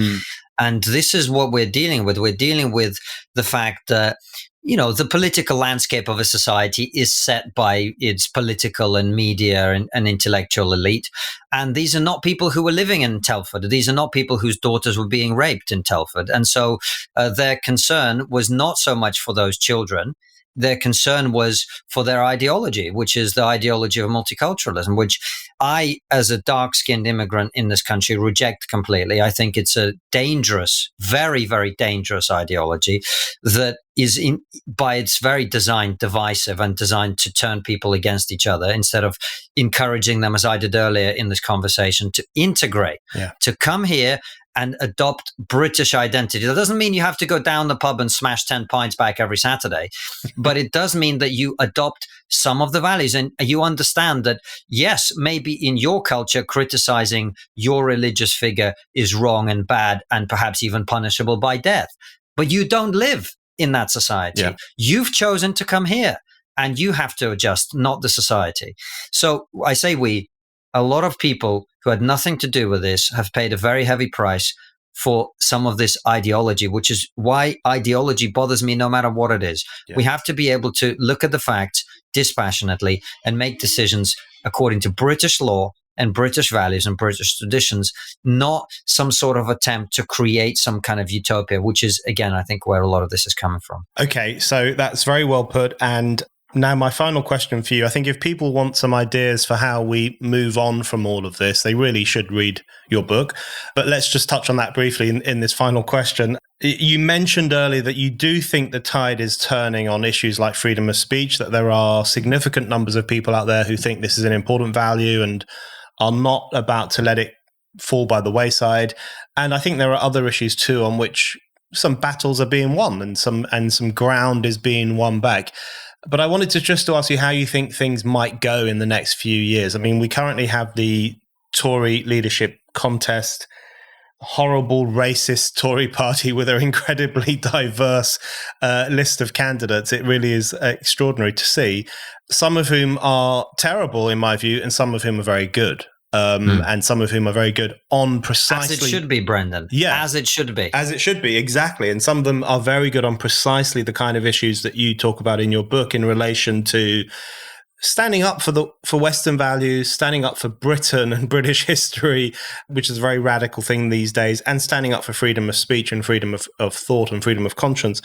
And this is what we're dealing with. We're dealing with the fact that, the political landscape of a society is set by its political and media and intellectual elite. And these are not people who were living in Telford. These are not people whose daughters were being raped in Telford. And so their concern was not so much for those children. Their concern was for their ideology, which is the ideology of multiculturalism, which I, as a dark-skinned immigrant in this country, reject completely. I think it's a dangerous, very, very dangerous ideology that is, by its very design, divisive and designed to turn people against each other instead of encouraging them, as I did earlier in this conversation, to integrate, to come here and adopt British identity. That doesn't mean you have to go down the pub and smash 10 pints back every Saturday, but it does mean that you adopt some of the values and you understand that, yes, maybe in your culture, criticizing your religious figure is wrong and bad and perhaps even punishable by death, but you don't live in that society. You've chosen to come here and you have to adjust, not the society. So I say a lot of people who had nothing to do with this have paid a very heavy price for some of this ideology, which is why ideology bothers me no matter what it is. We have to be able to look at the facts dispassionately and make decisions according to British law and British values and British traditions, not some sort of attempt to create some kind of utopia, which is, again, I think where a lot of this is coming from. Okay, so that's very well put. And now my final question for you, I think if people want some ideas for how we move on from all of this, they really should read your book. But let's just touch on that briefly in this final question. You mentioned earlier that you do think the tide is turning on issues like freedom of speech, that there are significant numbers of people out there who think this is an important value and are not about to let it fall by the wayside. And I think there are other issues too on which some battles are being won and some ground is being won back. But I wanted to ask you how you think things might go in the next few years. I mean, we currently have the Tory leadership contest, horrible racist Tory party with an incredibly diverse list of candidates. It really is extraordinary to see, some of whom are terrible in my view and some of whom are very good. And some of whom are very good on precisely... As it should be, Brendan. Yeah. As it should be. As it should be, exactly. And some of them are very good on precisely the kind of issues that you talk about in your book in relation to standing up for Western values, standing up for Britain and British history, which is a very radical thing these days, and standing up for freedom of speech and freedom of thought and freedom of conscience.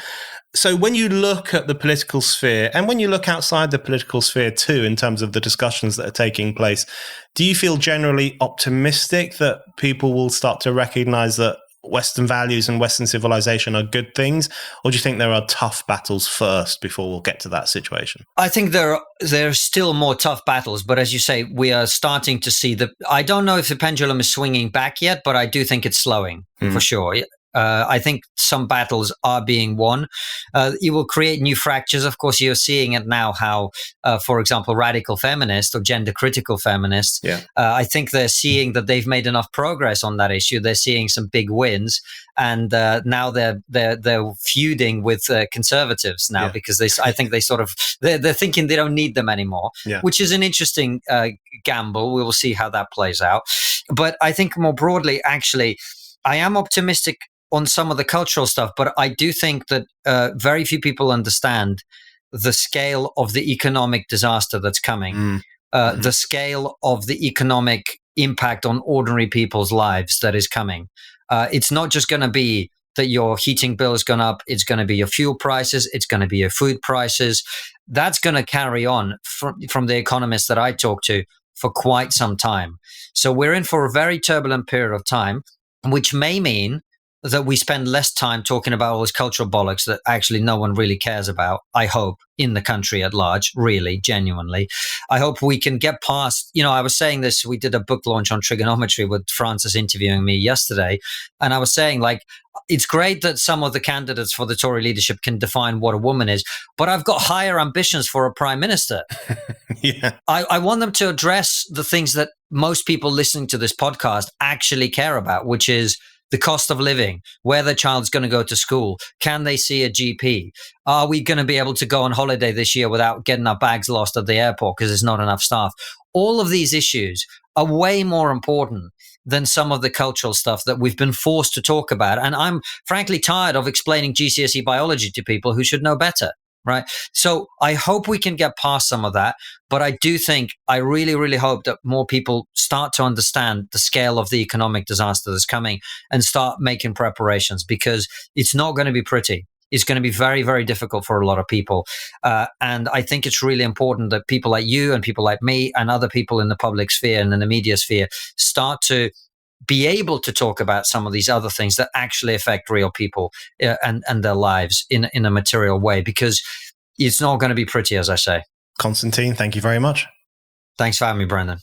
So when you look at the political sphere and when you look outside the political sphere too, in terms of the discussions that are taking place, do you feel generally optimistic that people will start to recognize that Western values and Western civilization are good things? Or do you think there are tough battles first before we'll get to that situation? I think there are still more tough battles, but as you say, we are starting to see I don't know if the pendulum is swinging back yet, but I do think it's slowing for sure. I think some battles are being won. You will create new fractures. Of course, you're seeing it now how, for example, radical feminists or gender critical feminists, I think they're seeing that they've made enough progress on that issue. They're seeing some big wins. And now they're feuding with conservatives now because I think they're thinking they don't need them anymore, which is an interesting gamble. We will see how that plays out. But I think more broadly, actually, I am optimistic on some of the cultural stuff, but I do think that very few people understand the scale of the economic disaster that's coming, the scale of the economic impact on ordinary people's lives that is coming. It's not just going to be that your heating bill has gone up. It's going to be your fuel prices. It's going to be your food prices. That's going to carry on from the economists that I talk to for quite some time. So we're in for a very turbulent period of time, which may mean that we spend less time talking about all this cultural bollocks that actually no one really cares about, I hope, in the country at large, really, genuinely. I hope we can get past, I was saying this, we did a book launch on Triggernometry with Francis interviewing me yesterday, and I was saying, like, it's great that some of the candidates for the Tory leadership can define what a woman is, but I've got higher ambitions for a prime minister. Yeah. I want them to address the things that most people listening to this podcast actually care about, which is the cost of living, where the child's going to go to school, can they see a GP? Are we going to be able to go on holiday this year without getting our bags lost at the airport because there's not enough staff? All of these issues are way more important than some of the cultural stuff that we've been forced to talk about. And I'm frankly tired of explaining GCSE biology to people who should know better. Right. So I hope we can get past some of that. But I do think, I really, really hope that more people start to understand the scale of the economic disaster that's coming and start making preparations, because it's not going to be pretty. It's going to be very, very difficult for a lot of people. And I think it's really important that people like you and people like me and other people in the public sphere and in the media sphere start to be able to talk about some of these other things that actually affect real people and their lives in a material way, because it's not going to be pretty, as I say. Konstantin, thank you very much. Thanks for having me, Brendan.